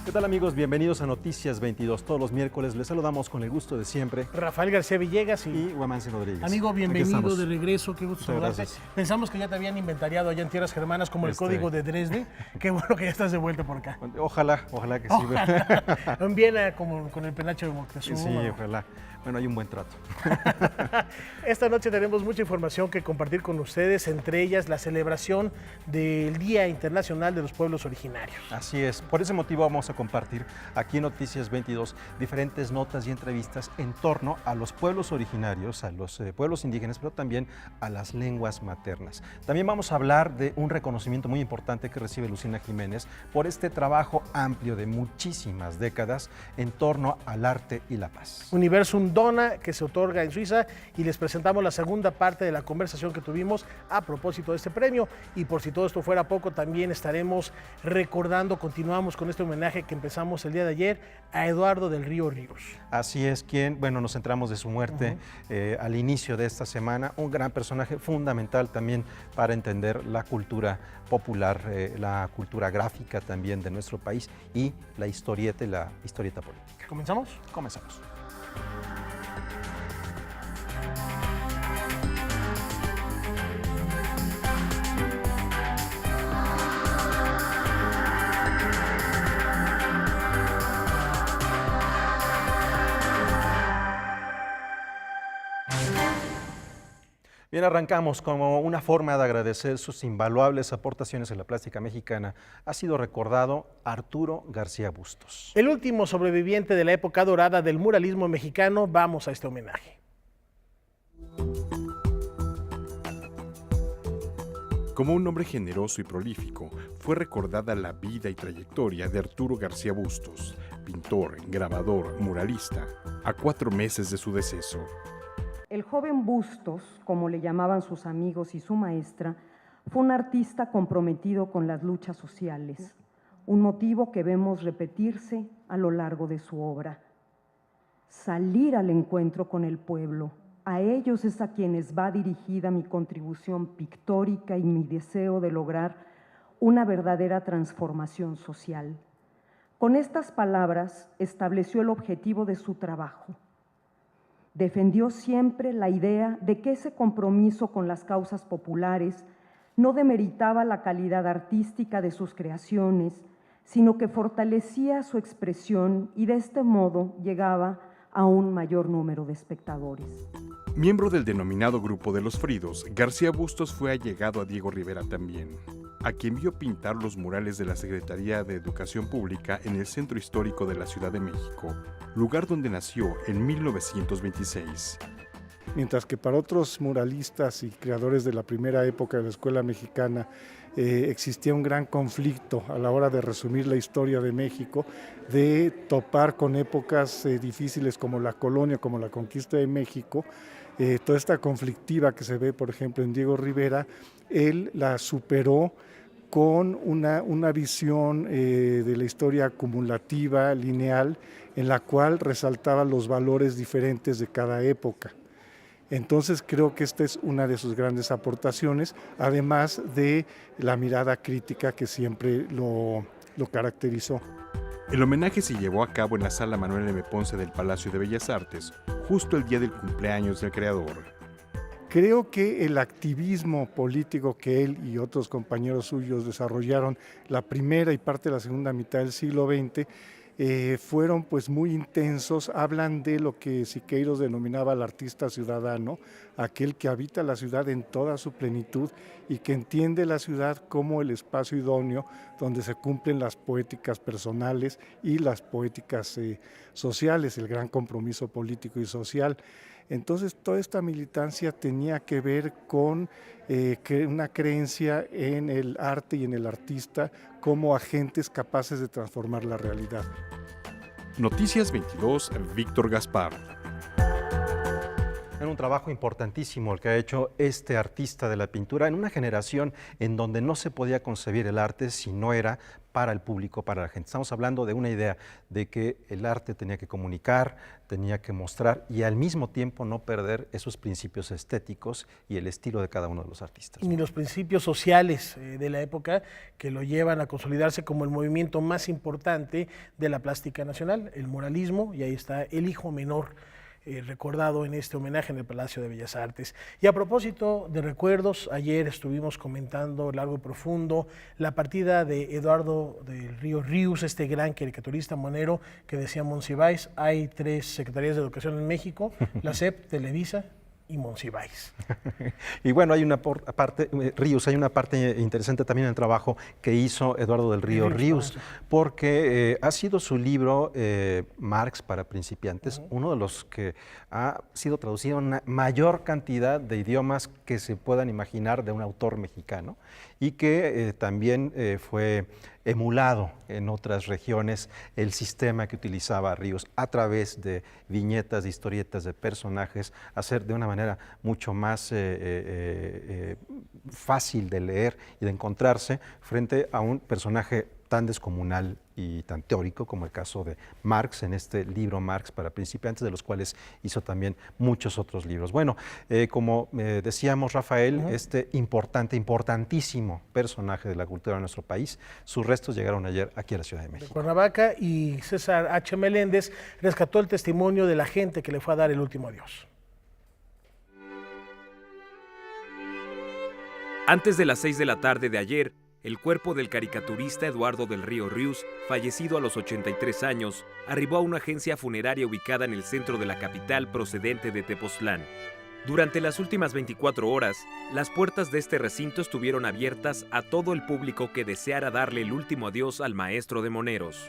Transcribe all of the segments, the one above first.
¿Qué tal, amigos? Bienvenidos a Noticias 22. Todos los miércoles les saludamos con el gusto de siempre. Rafael García Villegas y Guamance Rodríguez. Amigo, bienvenido de regreso, qué gusto saludarte. Pensamos que ya te habían inventariado allá en tierras germanas como el código de Dresde. Qué bueno que ya estás de vuelta por acá. Ojalá que sí. En Viena, como con el penacho de Moctezuma. Sí, ojalá. Bueno, hay un buen trato. Esta noche tenemos mucha información que compartir con ustedes, entre ellas la celebración del Día Internacional de los Pueblos Originarios. Así es. Por ese motivo vamos a compartir aquí en Noticias 22 diferentes notas y entrevistas en torno a los pueblos originarios, a los pueblos indígenas, pero también a las lenguas maternas. También vamos a hablar de un reconocimiento muy importante que recibe Lucina Jiménez por este trabajo amplio de muchísimas décadas en torno al arte y la paz. Universum Dona, que se otorga en Suiza, y les presentamos la segunda parte de la conversación que tuvimos a propósito de este premio. Y por si todo esto fuera poco, también estaremos continuamos con este homenaje que empezamos el día de ayer a Eduardo del Río Ríos. Así es, nos centramos de su muerte al inicio de esta semana, un gran personaje fundamental también para entender la cultura popular, la cultura gráfica también de nuestro país y la historieta política. ¿Comenzamos? Comenzamos. Bien, arrancamos. Como una forma de agradecer sus invaluables aportaciones en la plástica mexicana, ha sido recordado Arturo García Bustos. El último sobreviviente de la época dorada del muralismo mexicano. Vamos a este homenaje. Como un hombre generoso y prolífico, fue recordada la vida y trayectoria de Arturo García Bustos, pintor, grabador, muralista, a 4 meses de su deceso. El joven Bustos, como le llamaban sus amigos y su maestra, fue un artista comprometido con las luchas sociales, un motivo que vemos repetirse a lo largo de su obra. Salir al encuentro con el pueblo, a ellos es a quienes va dirigida mi contribución pictórica y mi deseo de lograr una verdadera transformación social. Con estas palabras estableció el objetivo de su trabajo. Defendió siempre la idea de que ese compromiso con las causas populares no demeritaba la calidad artística de sus creaciones, sino que fortalecía su expresión y de este modo llegaba a un mayor número de espectadores. Miembro del denominado Grupo de los Fridos, García Bustos fue allegado a Diego Rivera también, a quien vio pintar los murales de la Secretaría de Educación Pública en el centro histórico de la Ciudad de México, lugar donde nació en 1926. Mientras que para otros muralistas y creadores de la primera época de la escuela mexicana existía un gran conflicto a la hora de resumir la historia de México, de topar con épocas difíciles como la colonia, como la conquista de México. Toda esta conflictiva que se ve, por ejemplo, en Diego Rivera, él la superó con una visión de la historia acumulativa, lineal, en la cual resaltaba los valores diferentes de cada época. Entonces creo que esta es una de sus grandes aportaciones, además de la mirada crítica que siempre lo caracterizó. El homenaje se llevó a cabo en la Sala Manuel M. Ponce del Palacio de Bellas Artes, justo el día del cumpleaños del creador. Creo que el activismo político que él y otros compañeros suyos desarrollaron la primera y parte de la segunda mitad del siglo XX fueron pues muy intensos. Hablan de lo que Siqueiros denominaba el artista ciudadano, aquel que habita la ciudad en toda su plenitud y que entiende la ciudad como el espacio idóneo donde se cumplen las poéticas personales y las poéticas sociales, el gran compromiso político y social. Entonces toda esta militancia tenía que ver con una creencia en el arte y en el artista como agentes capaces de transformar la realidad. Noticias 22, Víctor Gaspar. Era un trabajo importantísimo el que ha hecho este artista de la pintura en una generación en donde no se podía concebir el arte si no era para el público, para la gente. Estamos hablando de una idea de que el arte tenía que comunicar, tenía que mostrar y al mismo tiempo no perder esos principios estéticos y el estilo de cada uno de los artistas. Ni los principios sociales de la época que lo llevan a consolidarse como el movimiento más importante de la plástica nacional, el muralismo, y ahí está el hijo menor recordado en este homenaje en el Palacio de Bellas Artes. Y a propósito de recuerdos, ayer estuvimos comentando largo y profundo la partida de Eduardo del Río Ríos, este gran caricaturista monero que decía Monsiváis. Hay 3 secretarías de educación en México, la SEP, Televisa y Monsiváis. Y bueno, hay una parte, Ríos, hay una parte interesante también en el trabajo que hizo Eduardo del Río Ríos, porque ha sido su libro Marx para principiantes, uno de los que ha sido traducido en una mayor cantidad de idiomas que se puedan imaginar de un autor mexicano y que también fue emulado en otras regiones el sistema que utilizaba Ríos a través de viñetas, de historietas, de personajes, hacer de una manera mucho más fácil de leer y de encontrarse frente a un personaje tan descomunal y tan teórico como el caso de Marx en este libro Marx para principiantes, de los cuales hizo también muchos otros libros. Bueno, como decíamos, Rafael, este importantísimo personaje de la cultura de nuestro país, sus restos llegaron ayer aquí a la Ciudad de México. De Cuernavaca, y César H. Meléndez rescató el testimonio de la gente que le fue a dar el último adiós. Antes de las 6 de la tarde de ayer, el cuerpo del caricaturista Eduardo del Río Ríos, fallecido a los 83 años, arribó a una agencia funeraria ubicada en el centro de la capital procedente de Tepoztlán. Durante las últimas 24 horas, las puertas de este recinto estuvieron abiertas a todo el público que deseara darle el último adiós al maestro de moneros.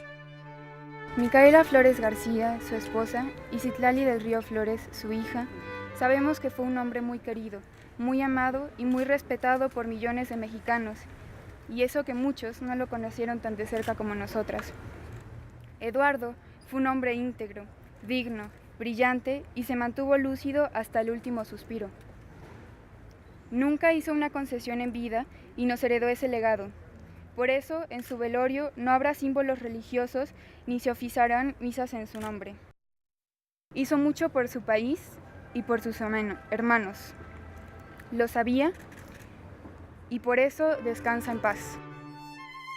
Micaela Flores García, su esposa, y Citlali del Río Flores, su hija, sabemos que fue un hombre muy querido, muy amado y muy respetado por millones de mexicanos, y eso que muchos no lo conocieron tan de cerca como nosotras. Eduardo fue un hombre íntegro, digno, brillante y se mantuvo lúcido hasta el último suspiro. Nunca hizo una concesión en vida y nos heredó ese legado. Por eso, en su velorio no habrá símbolos religiosos ni se oficiarán misas en su nombre. Hizo mucho por su país y por sus hermanos. Lo sabía y por eso descansa en paz.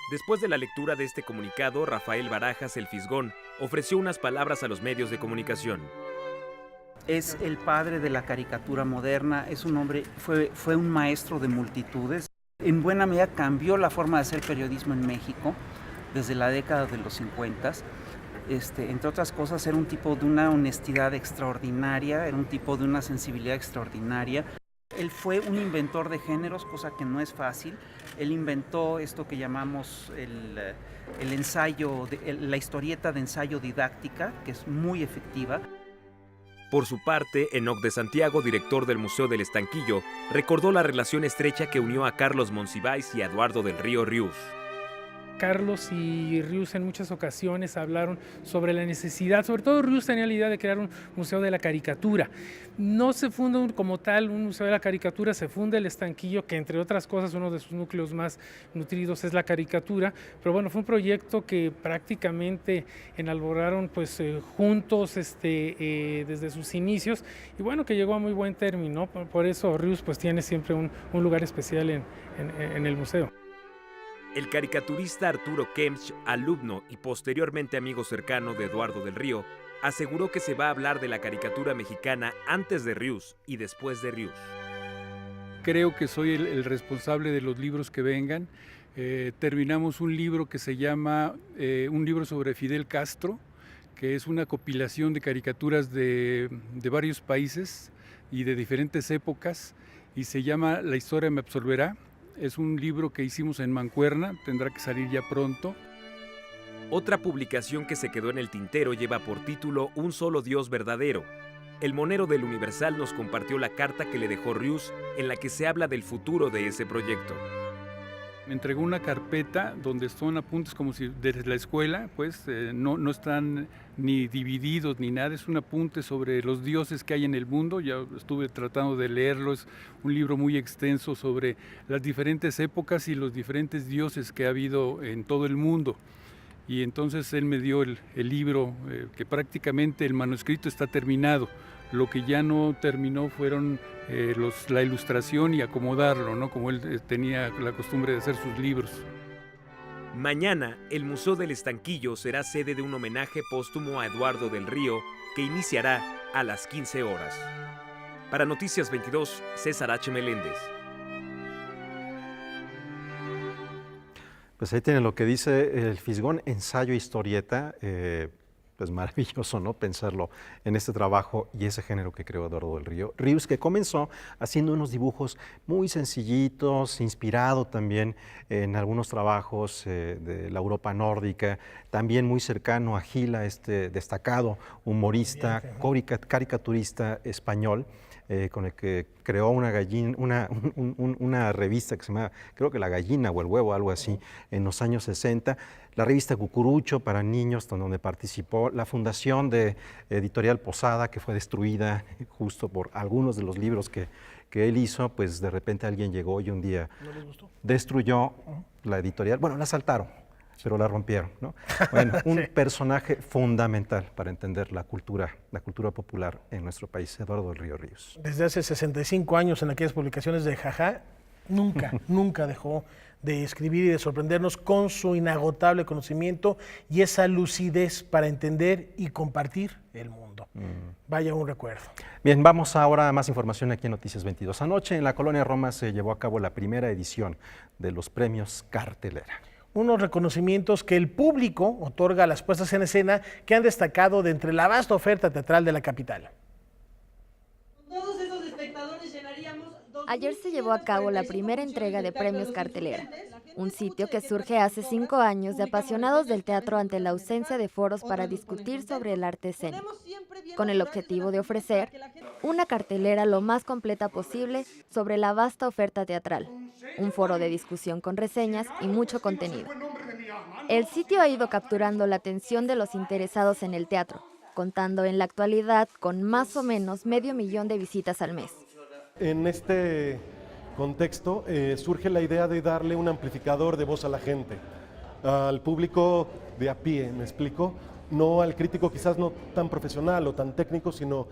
Después de la lectura de este comunicado, Rafael Barajas, el Fisgón, ofreció unas palabras a los medios de comunicación. Es el padre de la caricatura moderna, es un hombre, fue un maestro de multitudes. En buena medida cambió la forma de hacer periodismo en México desde la década de los 50. Entre otras cosas, era un tipo de una honestidad extraordinaria, era un tipo de una sensibilidad extraordinaria. Él fue un inventor de géneros, cosa que no es fácil. Él inventó esto que llamamos el ensayo, la historieta de ensayo didáctica, que es muy efectiva. Por su parte, Enoc de Santiago, director del Museo del Estanquillo, recordó la relación estrecha que unió a Carlos Monsiváis y a Eduardo del Río Ríos. Carlos y Ríos en muchas ocasiones hablaron sobre la necesidad, sobre todo Ríos tenía la idea de crear un museo de la caricatura. No se funda como tal un museo de la caricatura, se funda el Estanquillo, que entre otras cosas uno de sus núcleos más nutridos es la caricatura, pero bueno, fue un proyecto que prácticamente enalboraron pues juntos desde sus inicios y bueno, que llegó a muy buen término, por eso Ríos pues tiene siempre un lugar especial en el museo. El caricaturista Arturo Kempsch, alumno y posteriormente amigo cercano de Eduardo del Río, aseguró que se va a hablar de la caricatura mexicana antes de Ríos y después de Ríos. Creo que soy el responsable de los libros que vengan. Terminamos un libro que se llama un libro sobre Fidel Castro, que es una compilación de caricaturas de varios países y de diferentes épocas, y se llama La historia me absorberá. Es un libro que hicimos en mancuerna, tendrá que salir ya pronto. Otra publicación que se quedó en el tintero lleva por título Un solo Dios verdadero. El monero del Universal nos compartió la carta que le dejó Ríos, en la que se habla del futuro de ese proyecto. Me entregó una carpeta donde son apuntes como si desde la escuela, pues no están ni divididos ni nada, es un apunte sobre los dioses que hay en el mundo. Ya estuve tratando de leerlo, es un libro muy extenso sobre las diferentes épocas y los diferentes dioses que ha habido en todo el mundo. Y entonces él me dio el libro, que prácticamente el manuscrito está terminado. Lo que ya no terminó fueron la ilustración y acomodarlo, ¿no? Como él tenía la costumbre de hacer sus libros. Mañana, el Museo del Estanquillo será sede de un homenaje póstumo a Eduardo del Río, que iniciará a las 15 horas. Para Noticias 22, César H. Meléndez. Pues ahí tienen lo que dice el Fisgón, ensayo historieta. Pues maravilloso, ¿no? Pensarlo en este trabajo y ese género que creó Eduardo del Río. Ríos, que comenzó haciendo unos dibujos muy sencillitos, inspirado también en algunos trabajos de la Europa nórdica, también muy cercano a Gila, este destacado humorista, caricaturista español, con el que creó una revista que se llama, creo que La Gallina o El Huevo, algo así, en los años 60. La revista Cucurucho para niños, donde participó la fundación de Editorial Posada, que fue destruida justo por algunos de los libros que él hizo. Pues de repente alguien llegó y un día destruyó la editorial. Bueno, la asaltaron, pero la rompieron, ¿no? Bueno, un personaje fundamental para entender la cultura popular en nuestro país, Eduardo del Río Ríos. Desde hace 65 años en aquellas publicaciones de Jajá, nunca dejó de escribir y de sorprendernos con su inagotable conocimiento y esa lucidez para entender y compartir el mundo. Vaya un recuerdo. Bien, vamos ahora a más información aquí en Noticias 22. Anoche en la Colonia Roma se llevó a cabo la primera edición de los premios Cartelera. Unos reconocimientos que el público otorga a las puestas en escena que han destacado de entre la vasta oferta teatral de la capital. Ayer se llevó a cabo la primera entrega de Premios Cartelera, un sitio que surge hace 5 años de apasionados del teatro ante la ausencia de foros para discutir sobre el arte escénico, con el objetivo de ofrecer una cartelera lo más completa posible sobre la vasta oferta teatral, un foro de discusión con reseñas y mucho contenido. El sitio ha ido capturando la atención de los interesados en el teatro, contando en la actualidad con más o menos 500,000 de visitas al mes. En este contexto surge la idea de darle un amplificador de voz a la gente, al público de a pie, ¿me explico? No al crítico quizás no tan profesional o tan técnico, sino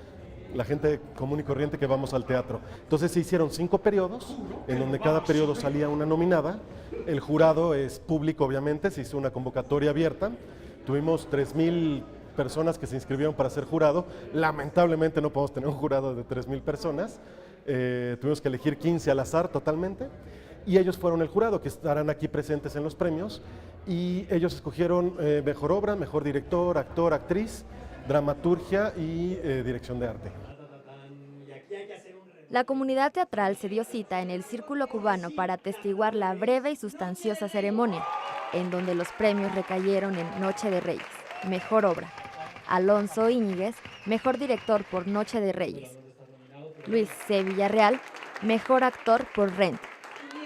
la gente común y corriente que vamos al teatro. Entonces se hicieron 5 periodos, en donde cada periodo salía una nominada. El jurado es público, obviamente, se hizo una convocatoria abierta. Tuvimos 3,000 personas que se inscribieron para ser jurado. Lamentablemente no podemos tener un jurado de 3,000 personas. Tuvimos que elegir 15 al azar totalmente y ellos fueron el jurado que estarán aquí presentes en los premios y ellos escogieron mejor obra, mejor director, actor, actriz, dramaturgia y dirección de arte. La comunidad teatral se dio cita en el Círculo Cubano para atestiguar la breve y sustanciosa ceremonia, en donde los premios recayeron en Noche de Reyes, mejor obra, Alonso Íñiguez, mejor director por Noche de Reyes, Luis C. Villarreal, mejor actor por Rent,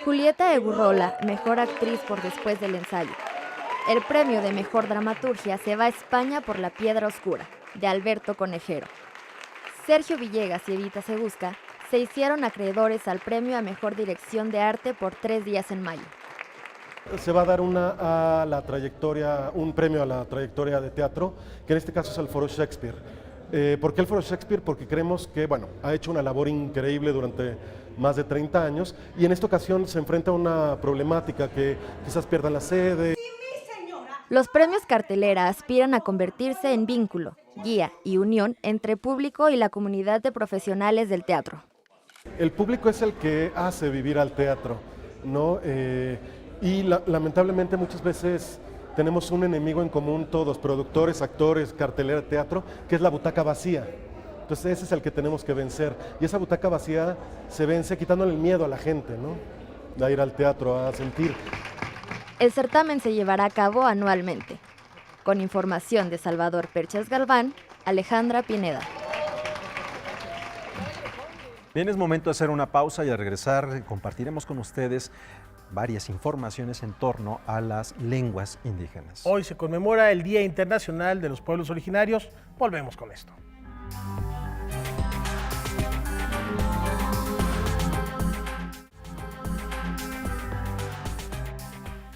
Julieta Egurrola, mejor actriz por Después del ensayo. El premio de mejor dramaturgia se va a España por La Piedra Oscura, de Alberto Conejero. Sergio Villegas y Evita Segusca se hicieron acreedores al premio a mejor dirección de arte por 3 días en mayo. Se va a dar un premio a la trayectoria de teatro, que en este caso es el Foro Shakespeare. ¿Por qué el Foro Shakespeare? Porque creemos que ha hecho una labor increíble durante más de 30 años y en esta ocasión se enfrenta a una problemática que quizás pierda la sede. Los premios Cartelera aspiran a convertirse en vínculo, guía y unión entre público y la comunidad de profesionales del teatro. El público es el que hace vivir al teatro, ¿no? Y lamentablemente muchas veces tenemos un enemigo en común todos, productores, actores, cartelera, teatro, que es la butaca vacía. Entonces ese es el que tenemos que vencer. Y esa butaca vacía se vence quitándole el miedo a la gente, ¿no? A ir al teatro, a sentir. El certamen se llevará a cabo anualmente. Con información de Salvador Perchas Galván, Alejandra Pineda. Bien, es momento de hacer una pausa y al regresar compartiremos con ustedes varias informaciones en torno a las lenguas indígenas. Hoy se conmemora el Día Internacional de los Pueblos Originarios. Volvemos con esto.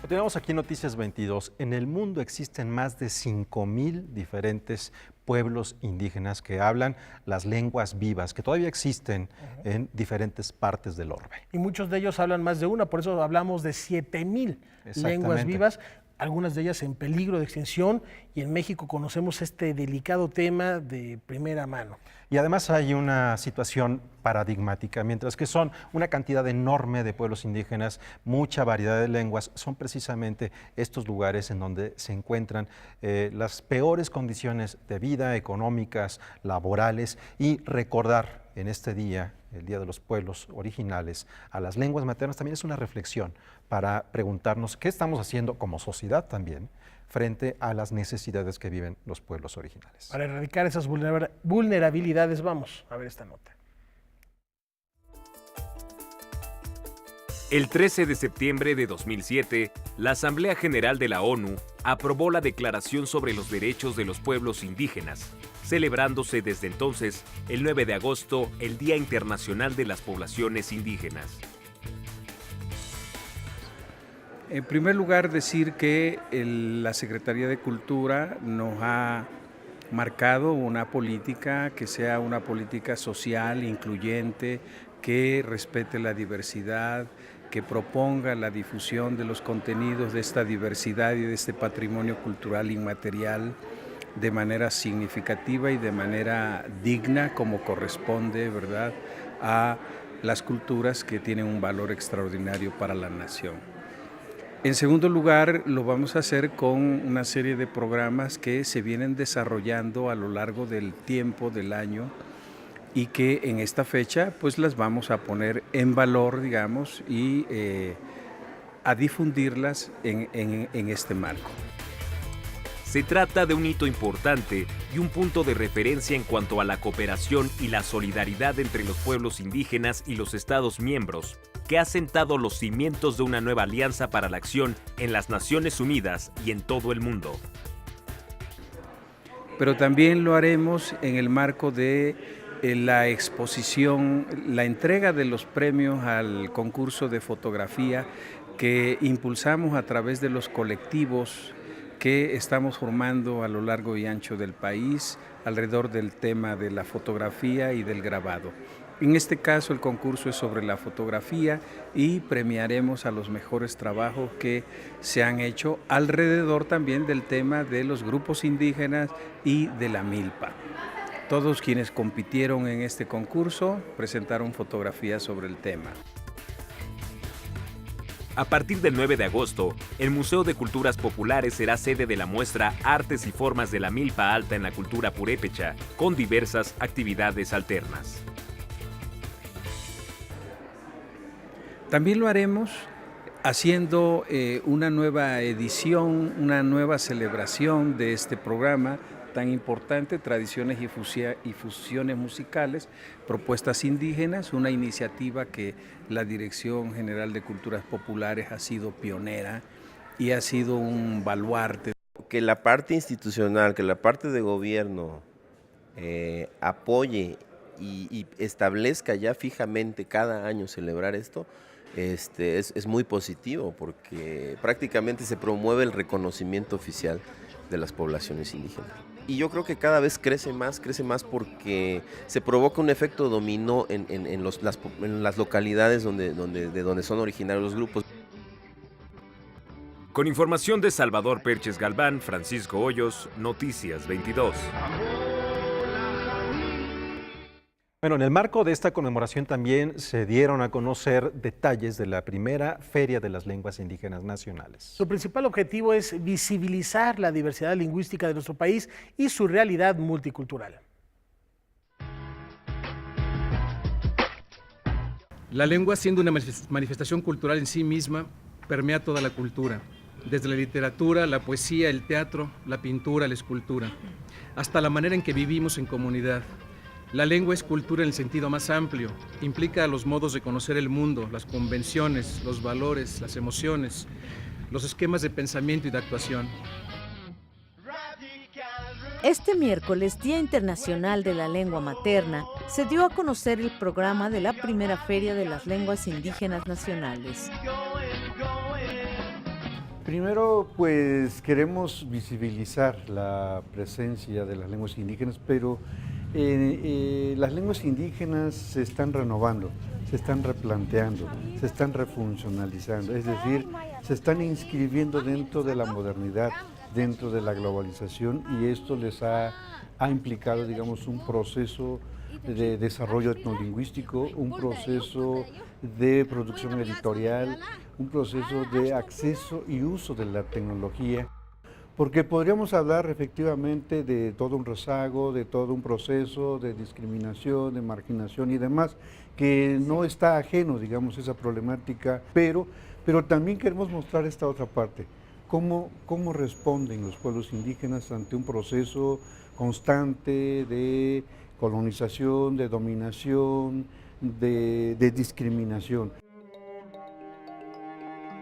Continuamos aquí en Noticias 22. En el mundo existen más de 5,000 diferentes pueblos indígenas que hablan las lenguas vivas, que todavía existen en diferentes partes del orbe. Y muchos de ellos hablan más de una, por eso hablamos de 7,000 lenguas vivas, algunas de ellas en peligro de extinción, y en México conocemos este delicado tema de primera mano. Y además hay una situación paradigmática, mientras que son una cantidad enorme de pueblos indígenas, mucha variedad de lenguas, son precisamente estos lugares en donde se encuentran las peores condiciones de vida, económicas, laborales, y recordar en este día, el Día de los Pueblos Originales, a las lenguas maternas también es una reflexión para preguntarnos qué estamos haciendo como sociedad también frente a las necesidades que viven los pueblos originales. Para erradicar esas vulnerabilidades, vamos a ver esta nota. El 13 de septiembre de 2007, la Asamblea General de la ONU aprobó la Declaración sobre los Derechos de los Pueblos Indígenas, celebrándose desde entonces, el 9 de agosto, el Día Internacional de las Poblaciones Indígenas. En primer lugar, decir que la Secretaría de Cultura nos ha marcado una política que sea una política social, incluyente, que respete la diversidad, que proponga la difusión de los contenidos de esta diversidad y de este patrimonio cultural inmaterial de manera significativa y de manera digna, como corresponde, ¿verdad?, a las culturas que tienen un valor extraordinario para la nación. En segundo lugar, lo vamos a hacer con una serie de programas que se vienen desarrollando a lo largo del tiempo del año y que en esta fecha pues las vamos a poner en valor, digamos, y a difundirlas en este marco. Se trata de un hito importante y un punto de referencia en cuanto a la cooperación y la solidaridad entre los pueblos indígenas y los Estados miembros, que ha sentado los cimientos de una nueva alianza para la acción en las Naciones Unidas y en todo el mundo. Pero también lo haremos en el marco de la exposición, la entrega de los premios al concurso de fotografía que impulsamos a través de los colectivos que estamos formando a lo largo y ancho del país alrededor del tema de la fotografía y del grabado. En este caso el concurso es sobre la fotografía y premiaremos a los mejores trabajos que se han hecho alrededor también del tema de los grupos indígenas y de la milpa. Todos quienes compitieron en este concurso presentaron fotografías sobre el tema. A partir del 9 de agosto, el Museo de Culturas Populares será sede de la muestra Artes y Formas de la Milpa Alta en la Cultura Purépecha, con diversas actividades alternas. También lo haremos haciendo una nueva edición, una nueva celebración de este programa tan importante, Tradiciones y Fusiones Musicales, Propuestas Indígenas, una iniciativa que la Dirección General de Culturas Populares ha sido pionera y ha sido un baluarte. Que la parte institucional, que la parte de gobierno apoye y establezca ya fijamente cada año celebrar esto, es muy positivo porque prácticamente se promueve el reconocimiento oficial de las poblaciones indígenas. Y yo creo que cada vez crece más porque se provoca un efecto dominó en las localidades de donde son originarios los grupos. Con información de Salvador Perches Galván, Francisco Hoyos, Noticias 22. Bueno, en el marco de esta conmemoración también se dieron a conocer detalles de la primera Feria de las Lenguas Indígenas Nacionales. Su principal objetivo es visibilizar la diversidad lingüística de nuestro país y su realidad multicultural. La lengua, siendo una manifestación cultural en sí misma, permea toda la cultura, desde la literatura, la poesía, el teatro, la pintura, la escultura, hasta la manera en que vivimos en comunidad. La lengua es cultura en el sentido más amplio. Implica los modos de conocer el mundo, las convenciones, los valores, las emociones, los esquemas de pensamiento y de actuación. Este miércoles, Día Internacional de la Lengua Materna, se dio a conocer el programa de la primera Feria de las Lenguas Indígenas Nacionales. Primero, pues queremos visibilizar la presencia de las lenguas indígenas, pero las lenguas indígenas se están renovando, se están replanteando, se están refuncionalizando, es decir, se están inscribiendo dentro de la modernidad, dentro de la globalización, y esto les ha implicado, digamos, un proceso de desarrollo etnolingüístico, un proceso de producción editorial, un proceso de acceso y uso de la tecnología, porque podríamos hablar efectivamente de todo un rezago, de todo un proceso de discriminación, de marginación y demás, que no está ajeno, digamos, a esa problemática, pero también queremos mostrar esta otra parte. ¿Cómo responden los pueblos indígenas ante un proceso constante de colonización, de dominación, de discriminación?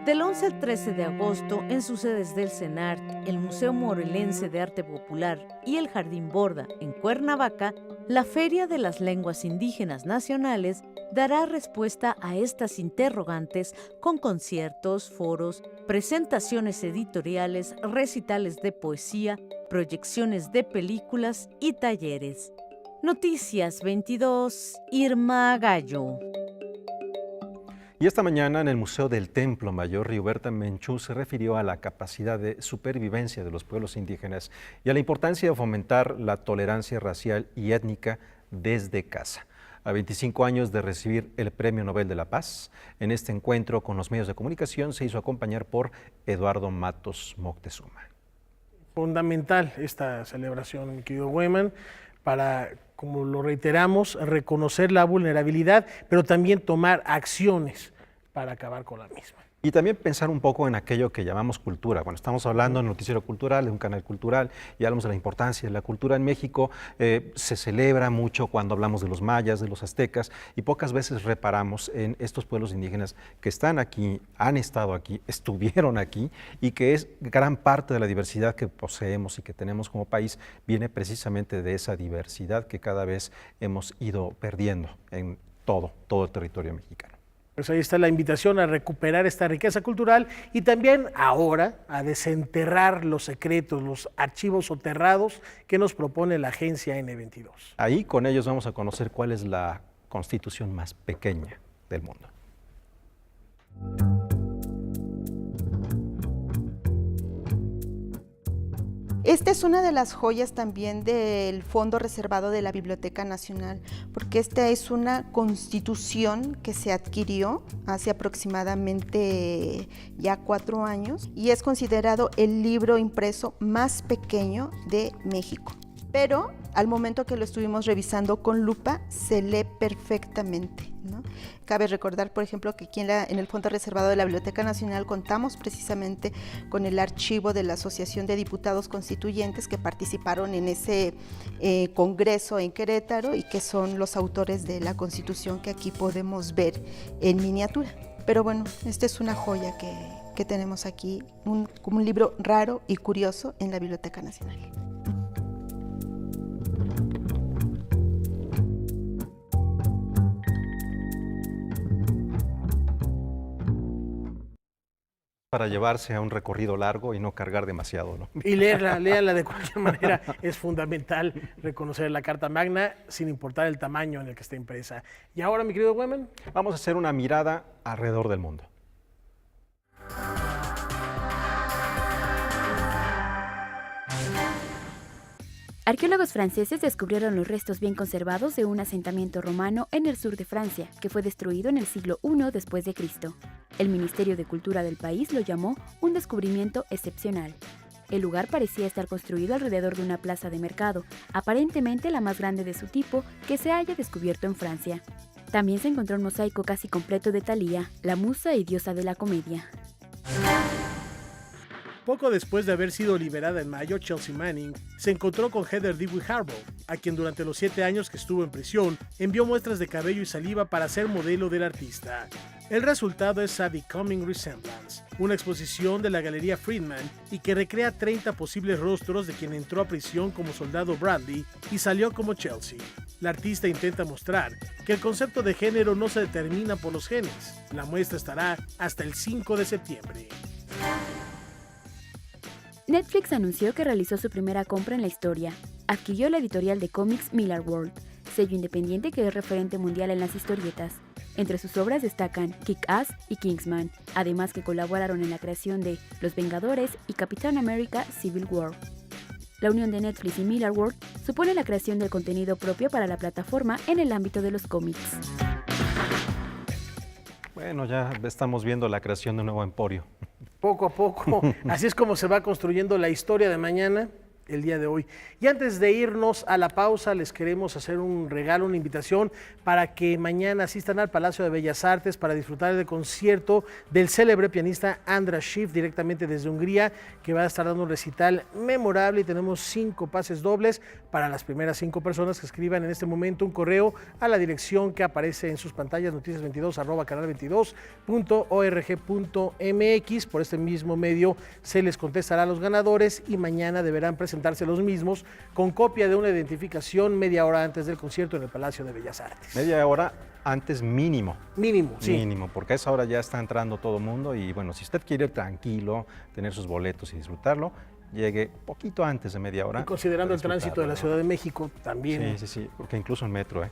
Del 11 al 13 de agosto, en sus sedes del CENART, el Museo Morelense de Arte Popular y el Jardín Borda, en Cuernavaca, la Feria de las Lenguas Indígenas Nacionales dará respuesta a estas interrogantes con conciertos, foros, presentaciones editoriales, recitales de poesía, proyecciones de películas y talleres. Noticias 22, Irma Gallo. Y esta mañana en el Museo del Templo Mayor, Rigoberta Menchú se refirió a la capacidad de supervivencia de los pueblos indígenas y a la importancia de fomentar la tolerancia racial y étnica desde casa. A 25 años de recibir el Premio Nobel de la Paz, en este encuentro con los medios de comunicación se hizo acompañar por Eduardo Matos Moctezuma. Fundamental esta celebración, mi querido Weyman, para, como lo reiteramos, reconocer la vulnerabilidad, pero también tomar acciones para acabar con la misma. Y también pensar un poco en aquello que llamamos cultura. Bueno, estamos hablando en Noticiero Cultural, de un canal cultural, y hablamos de la importancia de la cultura en México. Se celebra mucho cuando hablamos de los mayas, de los aztecas, y pocas veces reparamos en estos pueblos indígenas que están aquí, han estado aquí, estuvieron aquí, y que es gran parte de la diversidad que poseemos y que tenemos como país, viene precisamente de esa diversidad que cada vez hemos ido perdiendo en todo el territorio mexicano. Pues ahí está la invitación a recuperar esta riqueza cultural y también ahora a desenterrar los secretos, los archivos soterrados que nos propone la agencia N22. Ahí con ellos vamos a conocer cuál es la constitución más pequeña del mundo. Esta es una de las joyas también del Fondo Reservado de la Biblioteca Nacional, porque esta es una constitución que se adquirió hace aproximadamente ya 4 años y es considerado el libro impreso más pequeño de México. Pero al momento que lo estuvimos revisando con lupa, se lee perfectamente, ¿no? Cabe recordar, por ejemplo, que aquí en el Fondo Reservado de la Biblioteca Nacional contamos precisamente con el archivo de la Asociación de Diputados Constituyentes que participaron en ese congreso en Querétaro y que son los autores de la Constitución que aquí podemos ver en miniatura. Pero bueno, esta es una joya que tenemos aquí, como un libro raro y curioso en la Biblioteca Nacional. Para llevarse a un recorrido largo y no cargar demasiado, ¿no? Y léala de cualquier manera. Es fundamental reconocer la Carta Magna sin importar el tamaño en el que está impresa. Y ahora, mi querido Weyman, vamos a hacer una mirada alrededor del mundo. Arqueólogos franceses descubrieron los restos bien conservados de un asentamiento romano en el sur de Francia, que fue destruido en el siglo I después de Cristo. El Ministerio de Cultura del país lo llamó un descubrimiento excepcional. El lugar parecía estar construido alrededor de una plaza de mercado, aparentemente la más grande de su tipo que se haya descubierto en Francia. También se encontró un mosaico casi completo de Thalía, la musa y diosa de la comedia. Poco después de haber sido liberada en mayo, Chelsea Manning se encontró con Heather Dewey Harbaugh, a quien durante los 7 años que estuvo en prisión envió muestras de cabello y saliva para ser modelo del artista. El resultado es A Becoming Resemblance, una exposición de la Galería Friedman y que recrea 30 posibles rostros de quien entró a prisión como soldado Bradley y salió como Chelsea. La artista intenta mostrar que el concepto de género no se determina por los genes. La muestra estará hasta el 5 de septiembre. Netflix anunció que realizó su primera compra en la historia. Adquirió la editorial de cómics Millarworld, sello independiente que es referente mundial en las historietas. Entre sus obras destacan Kick-Ass y Kingsman, además que colaboraron en la creación de Los Vengadores y Capitán América Civil War. La unión de Netflix y Millarworld supone la creación del contenido propio para la plataforma en el ámbito de los cómics. Bueno, ya estamos viendo la creación de un nuevo emporio. Poco a poco, así es como se va construyendo la historia de mañana, el día de hoy. Y antes de irnos a la pausa, les queremos hacer un regalo, una invitación para que mañana asistan al Palacio de Bellas Artes para disfrutar del concierto del célebre pianista András Schiff, directamente desde Hungría, que va a estar dando un recital memorable, y tenemos 5 pases dobles para las primeras 5 personas que escriban en este momento un correo a la dirección que aparece en sus pantallas, noticias22@canal22.org.mx. Por este mismo medio se les contestará a los ganadores y mañana deberán presentarse los mismos con copia de una identificación media hora antes del concierto en el Palacio de Bellas Artes. Media hora antes mínimo. Mínimo, sí. Mínimo, porque a esa hora ya está entrando todo el mundo y bueno, si usted quiere ir tranquilo, tener sus boletos y disfrutarlo, llegue poquito antes de media hora. Y considerando el tránsito de la Ciudad de México también. Sí, porque incluso en metro,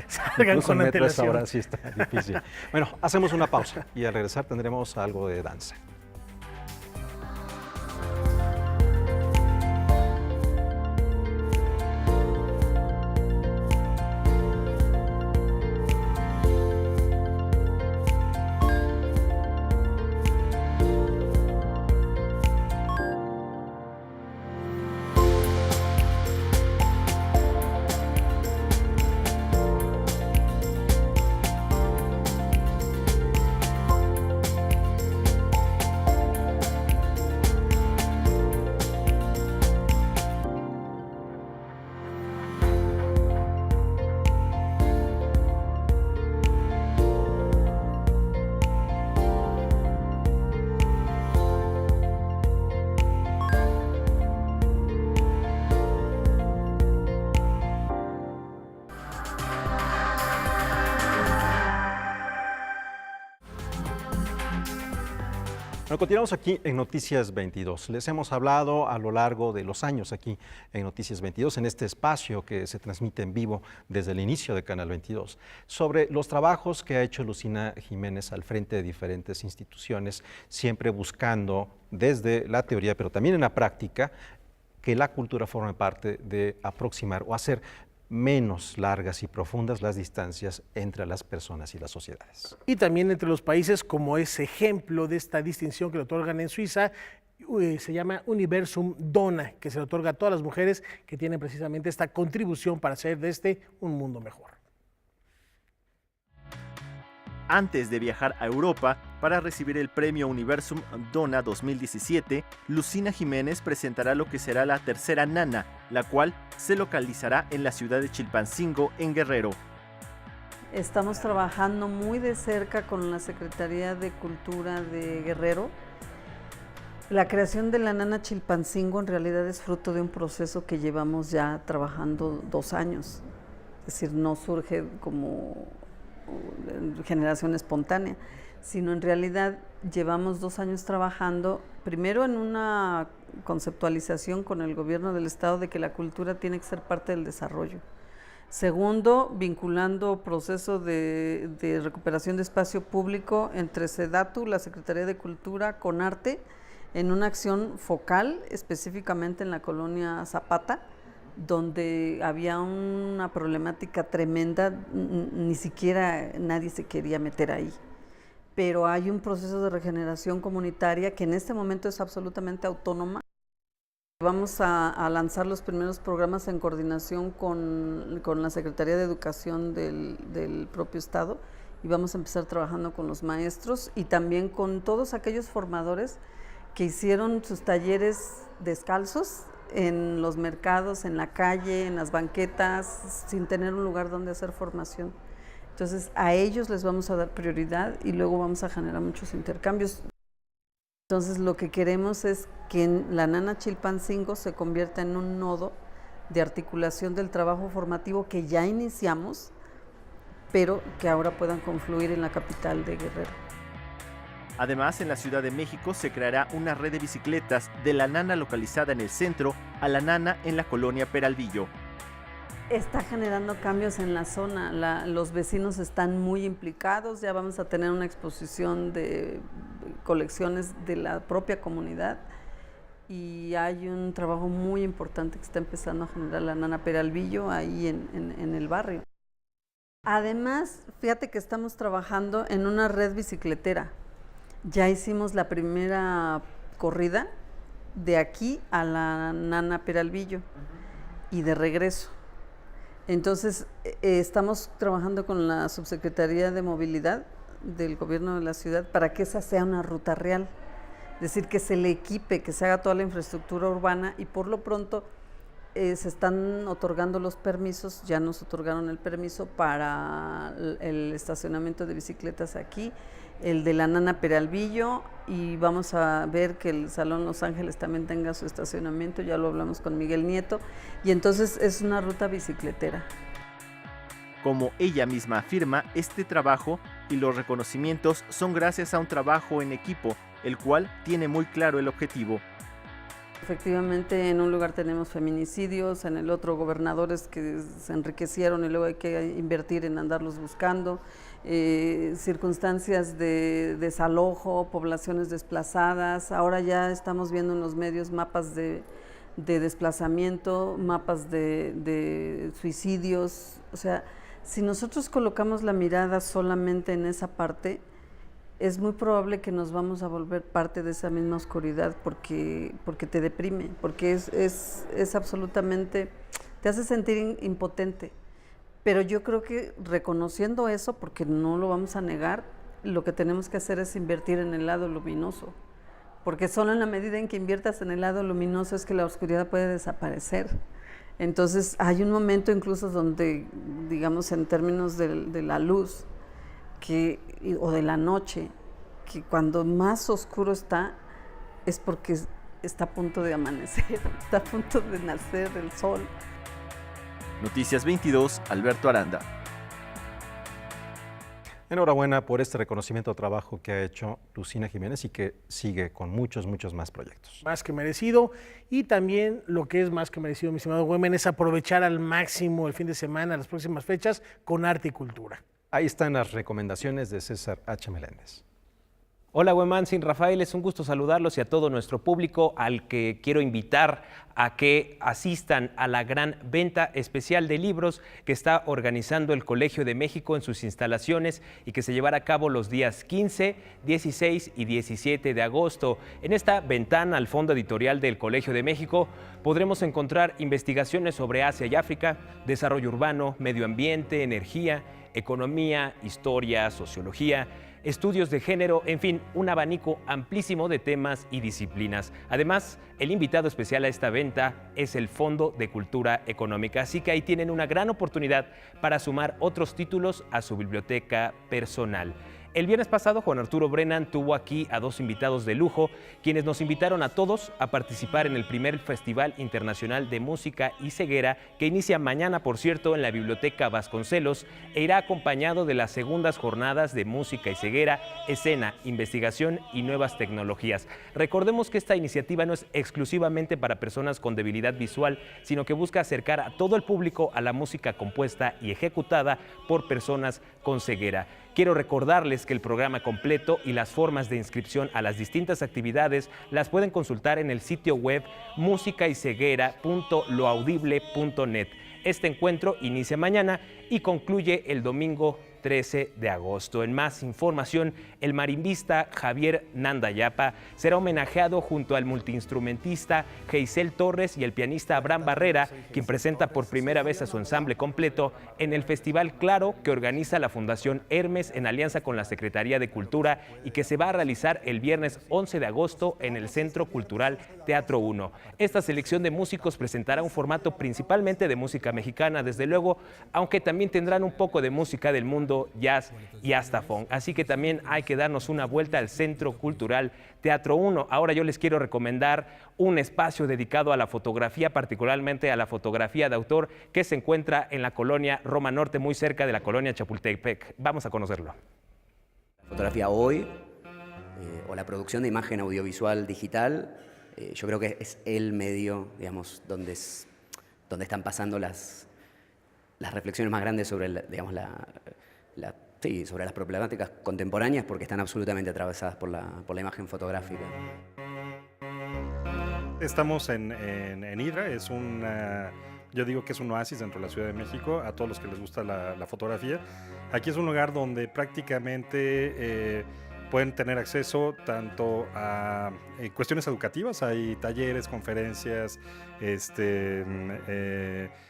Salgan con metro a esa antelación. hora sí está difícil. Bueno, hacemos una pausa y al regresar tendremos algo de danza. Bueno, continuamos aquí en Noticias 22. Les hemos hablado a lo largo de los años aquí en Noticias 22, en este espacio que se transmite en vivo desde el inicio de Canal 22, sobre los trabajos que ha hecho Lucina Jiménez al frente de diferentes instituciones, siempre buscando desde la teoría, pero también en la práctica, que la cultura forme parte de aproximar o hacer menos largas y profundas las distancias entre las personas y las sociedades. Y también entre los países, como es ejemplo de esta distinción que le otorgan en Suiza, se llama Universum Dona, que se le otorga a todas las mujeres que tienen precisamente esta contribución para hacer de este un mundo mejor. Antes de viajar a Europa para recibir el premio Universum Dona 2017, Lucina Jiménez presentará lo que será la tercera Nana, la cual se localizará en la ciudad de Chilpancingo, en Guerrero. Estamos trabajando muy de cerca con la Secretaría de Cultura de Guerrero. La creación de la Nana Chilpancingo en realidad es fruto de un proceso que llevamos ya trabajando 2 años. Es decir, no surge como generación espontánea, sino en realidad llevamos 2 años trabajando, primero en una conceptualización con el gobierno del estado de que la cultura tiene que ser parte del desarrollo. Segundo, vinculando proceso de recuperación de espacio público entre SEDATU, la Secretaría de Cultura, con Arte, en una acción focal, específicamente en la colonia Zapata, donde había una problemática tremenda, ni siquiera nadie se quería meter ahí. Pero hay un proceso de regeneración comunitaria que en este momento es absolutamente autónoma. Vamos a lanzar los primeros programas en coordinación con la Secretaría de Educación del propio estado y vamos a empezar trabajando con los maestros y también con todos aquellos formadores que hicieron sus talleres descalzos en los mercados, en la calle, en las banquetas, sin tener un lugar donde hacer formación. Entonces a ellos les vamos a dar prioridad y luego vamos a generar muchos intercambios. Entonces lo que queremos es que la Nana Chilpancingo se convierta en un nodo de articulación del trabajo formativo que ya iniciamos, pero que ahora puedan confluir en la capital de Guerrero. Además, en la Ciudad de México se creará una red de bicicletas de la Nana localizada en el centro a la Nana en la colonia Peralvillo. Está generando cambios en la zona, los vecinos están muy implicados, ya vamos a tener una exposición de colecciones de la propia comunidad y hay un trabajo muy importante que está empezando a generar la Nana Peralvillo ahí en el barrio. Además, fíjate que estamos trabajando en una red bicicletera. Ya hicimos la primera corrida de aquí a la Nana Peralvillo y de regreso. Entonces, estamos trabajando con la Subsecretaría de Movilidad del Gobierno de la Ciudad para que esa sea una ruta real. Es decir, que se le equipe, que se haga toda la infraestructura urbana y por lo pronto se están otorgando los permisos, ya nos otorgaron el permiso para el estacionamiento de bicicletas aquí, el de la Nana Peralvillo y vamos a ver que el Salón Los Ángeles también tenga su estacionamiento, ya lo hablamos con Miguel Nieto y entonces es una ruta bicicletera. Como ella misma afirma, este trabajo y los reconocimientos son gracias a un trabajo en equipo, el cual tiene muy claro el objetivo. Efectivamente, en un lugar tenemos feminicidios, en el otro gobernadores que se enriquecieron y luego hay que invertir en andarlos buscando, circunstancias de desalojo, poblaciones desplazadas. Ahora ya estamos viendo en los medios mapas de desplazamiento, mapas de suicidios. O sea, si nosotros colocamos la mirada solamente en esa parte, es muy probable que nos vamos a volver parte de esa misma oscuridad porque te deprime, porque es absolutamente, te hace sentir impotente. Pero yo creo que reconociendo eso, porque no lo vamos a negar, lo que tenemos que hacer es invertir en el lado luminoso, porque solo en la medida en que inviertas en el lado luminoso es que la oscuridad puede desaparecer. Entonces hay un momento incluso donde, digamos en términos de la luz, o de la noche, que cuando más oscuro está es porque está a punto de amanecer, está a punto de nacer el sol. Noticias 22, Alberto Aranda. Enhorabuena por este reconocimiento de trabajo que ha hecho Lucina Jiménez y que sigue con muchos más proyectos. Más que merecido, y también lo que es más que merecido, mi estimado Güemen, es aprovechar al máximo el fin de semana, las próximas fechas, con arte y cultura. Ahí están las recomendaciones de César H. Meléndez. Hola, Güemanzin, Rafael, es un gusto saludarlos y a todo nuestro público al que quiero invitar a que asistan a la gran venta especial de libros que está organizando el Colegio de México en sus instalaciones y que se llevará a cabo los días 15, 16 y 17 de agosto. En esta ventana al fondo editorial del Colegio de México podremos encontrar investigaciones sobre Asia y África, desarrollo urbano, medio ambiente, energía, economía, historia, sociología, estudios de género, en fin, un abanico amplísimo de temas y disciplinas. Además, el invitado especial a esta venta es el Fondo de Cultura Económica, así que ahí tienen una gran oportunidad para sumar otros títulos a su biblioteca personal. El viernes pasado, Juan Arturo Brennan tuvo aquí a dos invitados de lujo, quienes nos invitaron a todos a participar en el primer Festival Internacional de Música y Ceguera, que inicia mañana, por cierto, en la Biblioteca Vasconcelos, e irá acompañado de las segundas jornadas de Música y Ceguera, Escena, Investigación y Nuevas Tecnologías. Recordemos que esta iniciativa no es exclusivamente para personas con debilidad visual, sino que busca acercar a todo el público a la música compuesta y ejecutada por personas con ceguera. Quiero recordarles que el programa completo y las formas de inscripción a las distintas actividades las pueden consultar en el sitio web musicayceguera.loaudible.net. Este encuentro inicia mañana y concluye el domingo 13 de agosto. En más información, el marimbista Javier Nandayapa será homenajeado junto al multiinstrumentista Geisel Torres y el pianista Abraham Barrera, quien presenta por primera vez a su ensamble completo en el Festival Claro que organiza la Fundación Hermes en alianza con la Secretaría de Cultura y que se va a realizar el viernes 11 de agosto en el Centro Cultural Teatro 1. Esta selección de músicos presentará un formato principalmente de música mexicana, desde luego, aunque también tendrán un poco de música del mundo, jazz y hasta funk. Así que también hay que darnos una vuelta al Centro Cultural Teatro 1. Ahora yo les quiero recomendar un espacio dedicado a la fotografía, particularmente a la fotografía de autor, que se encuentra en la colonia Roma Norte, muy cerca de la colonia Chapultepec. Vamos a conocerlo. Fotografía hoy, o la producción de imagen audiovisual digital, yo creo que es el medio, digamos, donde están pasando las reflexiones más grandes sobre, sobre las problemáticas contemporáneas, porque están absolutamente atravesadas por la imagen fotográfica. Estamos en Hidra, yo digo que es un oasis dentro de la Ciudad de México, a todos los que les gusta la fotografía. Aquí es un lugar donde prácticamente pueden tener acceso tanto a cuestiones educativas, hay talleres, conferencias,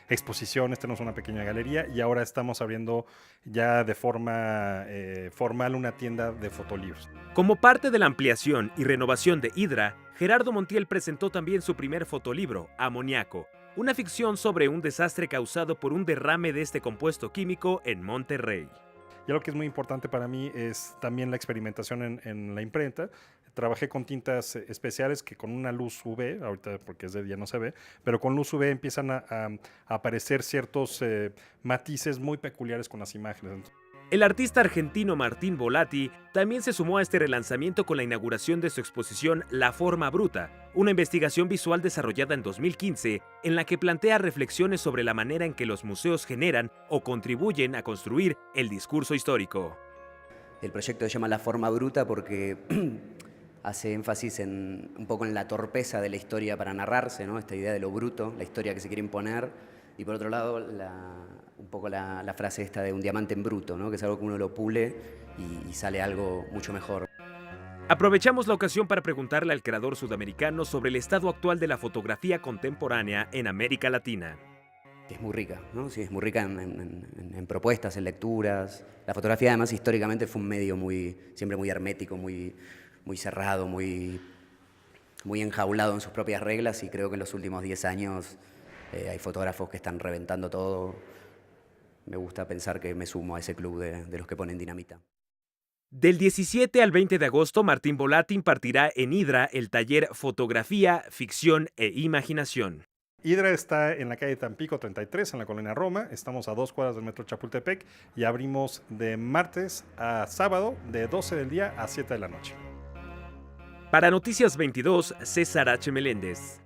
exposiciones, tenemos una pequeña galería y ahora estamos abriendo ya de forma formal una tienda de fotolibros. Como parte de la ampliación y renovación de Hidra, Gerardo Montiel presentó también su primer fotolibro, Amoníaco, una ficción sobre un desastre causado por un derrame de este compuesto químico en Monterrey. Y algo que es muy importante para mí es también la experimentación en la imprenta. Trabajé con tintas especiales que con una luz UV, ahorita porque es de día no se ve, pero con luz UV empiezan a aparecer ciertos matices muy peculiares con las imágenes. El artista argentino Martín Volati también se sumó a este relanzamiento con la inauguración de su exposición La Forma Bruta, una investigación visual desarrollada en 2015 en la que plantea reflexiones sobre la manera en que los museos generan o contribuyen a construir el discurso histórico. El proyecto se llama La Forma Bruta porque hace énfasis un poco en la torpeza de la historia para narrarse, ¿no? Esta idea de lo bruto, la historia que se quiere imponer, y por otro lado un poco la frase esta de un diamante en bruto, ¿no? Que es algo que uno lo pule y sale algo mucho mejor. Aprovechamos la ocasión para preguntarle al creador sudamericano sobre el estado actual de la fotografía contemporánea en América Latina. Es muy rica, ¿no? Sí, es muy rica en propuestas, en lecturas. La fotografía además históricamente fue un medio siempre muy hermético, muy cerrado, muy enjaulado en sus propias reglas, y creo que en los últimos 10 años hay fotógrafos que están reventando todo. Me gusta pensar que me sumo a ese club de los que ponen dinamita. Del 17 al 20 de agosto, Martín Volati impartirá en Hidra el taller Fotografía, Ficción e Imaginación. Hidra está en la calle Tampico 33, en la colonia Roma. Estamos a 2 cuadras del metro Chapultepec y abrimos de martes a sábado de 12 del día a 7 de la noche. Para Noticias 22, César H. Meléndez.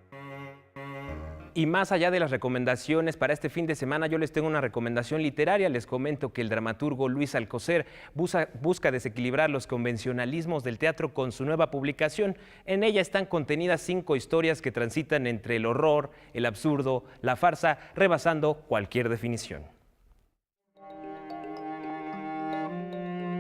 Y más allá de las recomendaciones para este fin de semana, yo les tengo una recomendación literaria. Les comento que el dramaturgo Luis Alcocer busca desequilibrar los convencionalismos del teatro con su nueva publicación. En ella están contenidas 5 historias que transitan entre el horror, el absurdo, la farsa, rebasando cualquier definición.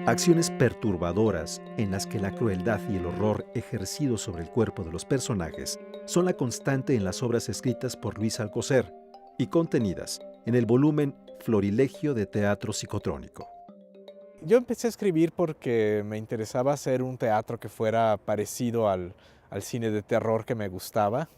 Acciones perturbadoras en las que la crueldad y el horror ejercidos sobre el cuerpo de los personajes son la constante en las obras escritas por Luis Alcocer y contenidas en el volumen Florilegio de Teatro Psicotrónico. Yo empecé a escribir porque me interesaba hacer un teatro que fuera parecido al cine de terror que me gustaba.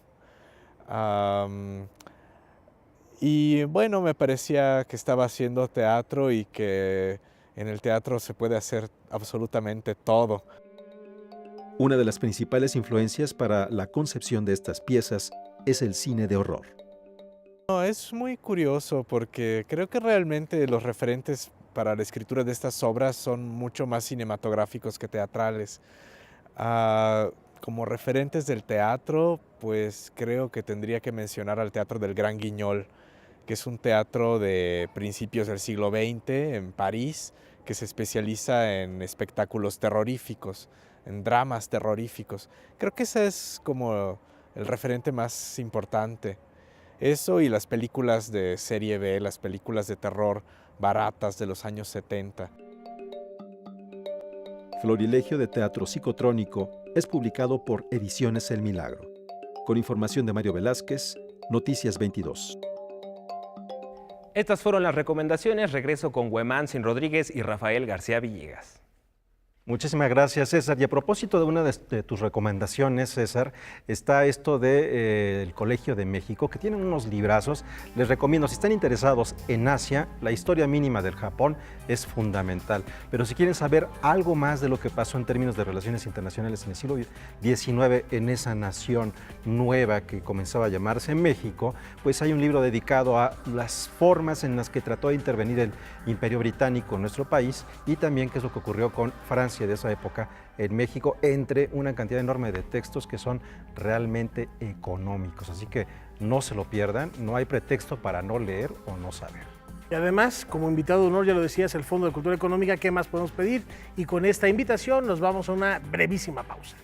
Y bueno, me parecía que estaba haciendo teatro y que en el teatro se puede hacer absolutamente todo. Una de las principales influencias para la concepción de estas piezas es el cine de horror. No, es muy curioso porque creo que realmente los referentes para la escritura de estas obras son mucho más cinematográficos que teatrales. Como referentes del teatro, pues creo que tendría que mencionar al Teatro del Gran Guignol, que es un teatro de principios del siglo XX en París, que se especializa en espectáculos terroríficos, en dramas terroríficos. Creo que ese es como el referente más importante. Eso y las películas de serie B, las películas de terror baratas de los años 70. Florilegio de Teatro Psicotrónico es publicado por Ediciones El Milagro. Con información de Mario Velázquez, Noticias 22. Estas fueron las recomendaciones. Regreso con Huemantzin Rodríguez y Rafael García Villegas. Muchísimas gracias, César. Y a propósito de una de tus recomendaciones, César, está esto del Colegio de México, que tienen unos librazos. Les recomiendo, si están interesados en Asia, la historia mínima del Japón es fundamental. Pero si quieren saber algo más de lo que pasó en términos de relaciones internacionales en el siglo XIX, en esa nación nueva que comenzaba a llamarse México, pues hay un libro dedicado a las formas en las que trató de intervenir el Imperio Británico en nuestro país y también qué es lo que ocurrió con Francia de esa época en México, entre una cantidad enorme de textos que son realmente económicos. Así que no se lo pierdan, no hay pretexto para no leer o no saber. Y además, como invitado de honor, ya lo decías, el Fondo de Cultura Económica, ¿qué más podemos pedir? Y con esta invitación nos vamos a una brevísima pausa.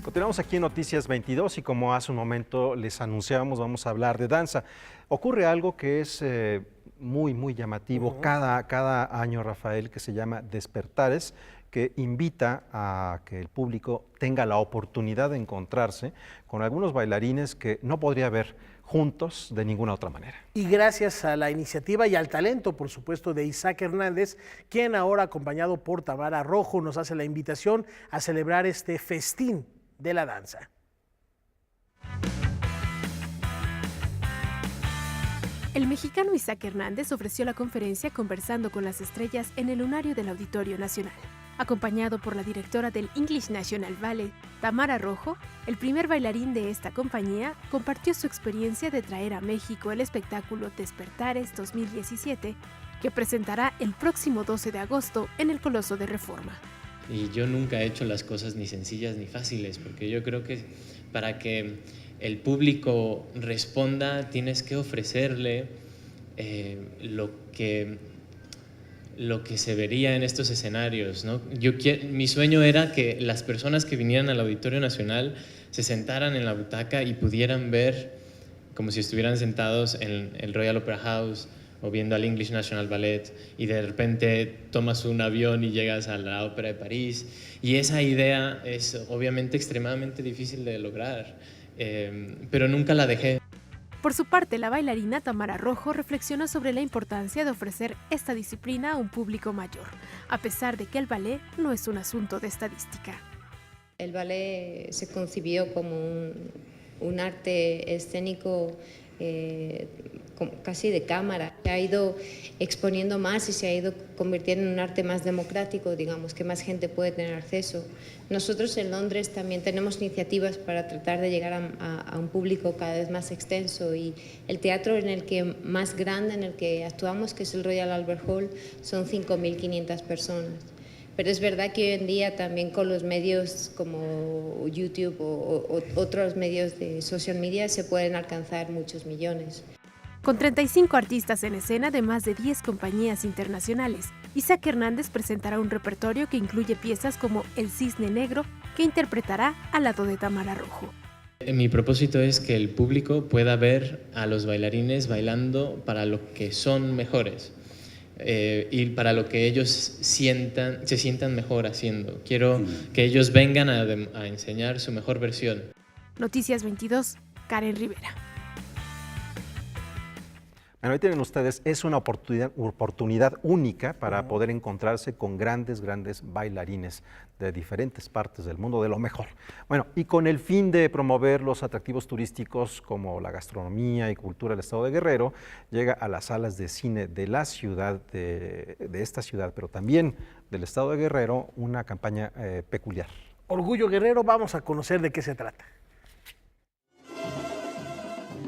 Continuamos aquí en Noticias 22 y como hace un momento les anunciábamos, vamos a hablar de danza. Ocurre algo que es muy llamativo cada año, Rafael, que se llama Despertares, que invita a que el público tenga la oportunidad de encontrarse con algunos bailarines que no podría ver juntos de ninguna otra manera. Y gracias a la iniciativa y al talento, por supuesto, de Isaac Hernández, quien ahora, acompañado por Tamara Rojo, nos hace la invitación a celebrar este festín de la danza. El mexicano Isaac Hernández ofreció la conferencia Conversando con las Estrellas en el lunario del Auditorio Nacional. Acompañado por la directora del English National Ballet, Tamara Rojo, el primer bailarín de esta compañía compartió su experiencia de traer a México el espectáculo Despertares 2017, que presentará el próximo 12 de agosto en el Coloso de Reforma. Y yo nunca he hecho las cosas ni sencillas ni fáciles, porque yo creo que para que el público responda tienes que ofrecerle lo que se vería en estos escenarios, ¿no? Mi sueño era que las personas que vinieran al Auditorio Nacional se sentaran en la butaca y pudieran ver como si estuvieran sentados en el Royal Opera House o viendo al English National Ballet, y de repente tomas un avión y llegas a la Ópera de París. Y esa idea es obviamente extremadamente difícil de lograr, pero nunca la dejé. Por su parte, la bailarina Tamara Rojo reflexionó sobre la importancia de ofrecer esta disciplina a un público mayor, a pesar de que el ballet no es un asunto de estadística. El ballet se concibió como un arte escénico casi de cámara. Se ha ido exponiendo más y se ha ido convirtiendo en un arte más democrático, digamos, que más gente puede tener acceso. Nosotros en Londres también tenemos iniciativas para tratar de llegar a un público cada vez más extenso, y el teatro más grande en el que actuamos, que es el Royal Albert Hall, son 5.500 personas. Pero es verdad que hoy en día también con los medios como YouTube o otros medios de social media se pueden alcanzar muchos millones. Con 35 artistas en escena de más de 10 compañías internacionales, Isaac Hernández presentará un repertorio que incluye piezas como El Cisne Negro, que interpretará al lado de Tamara Rojo. Mi propósito es que el público pueda ver a los bailarines bailando para lo que son mejores. Y para lo que ellos se sientan mejor haciendo. Quiero que ellos vengan a enseñar su mejor versión. Noticias 22, Karen Rivera. Bueno, ahí tienen ustedes, es una oportunidad única para poder encontrarse con grandes bailarines de diferentes partes del mundo, de lo mejor. Bueno, y con el fin de promover los atractivos turísticos como la gastronomía y cultura del estado de Guerrero, llega a las salas de cine de la ciudad, de esta ciudad, pero también del estado de Guerrero, una campaña peculiar. Orgullo Guerrero, vamos a conocer de qué se trata.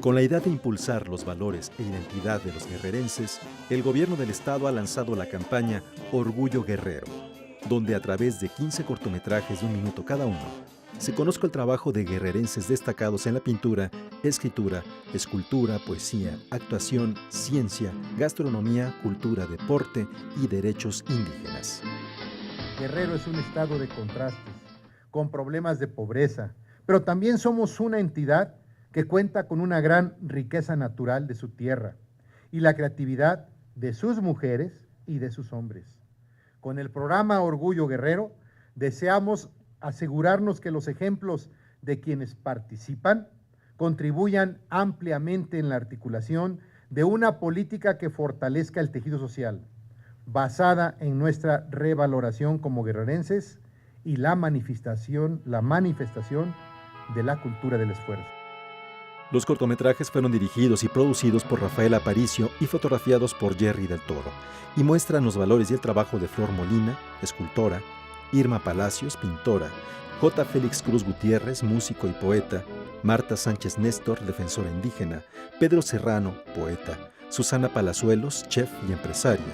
Con la idea de impulsar los valores e identidad de los guerrerenses, el gobierno del estado ha lanzado la campaña Orgullo Guerrero, donde a través de 15 cortometrajes de 1 minuto cada uno, se conozca el trabajo de guerrerenses destacados en la pintura, escritura, escultura, poesía, actuación, ciencia, gastronomía, cultura, deporte y derechos indígenas. Guerrero es un estado de contrastes, con problemas de pobreza, pero también somos una entidad que cuenta con una gran riqueza natural de su tierra y la creatividad de sus mujeres y de sus hombres. Con el programa Orgullo Guerrero, deseamos asegurarnos que los ejemplos de quienes participan contribuyan ampliamente en la articulación de una política que fortalezca el tejido social, basada en nuestra revaloración como guerrerenses y la manifestación de la cultura del esfuerzo. Los cortometrajes fueron dirigidos y producidos por Rafael Aparicio y fotografiados por Jerry del Toro, y muestran los valores y el trabajo de Flor Molina, escultora, Irma Palacios, pintora, J. Félix Cruz Gutiérrez, músico y poeta, Marta Sánchez Néstor, defensora indígena, Pedro Serrano, poeta, Susana Palazuelos, chef y empresaria,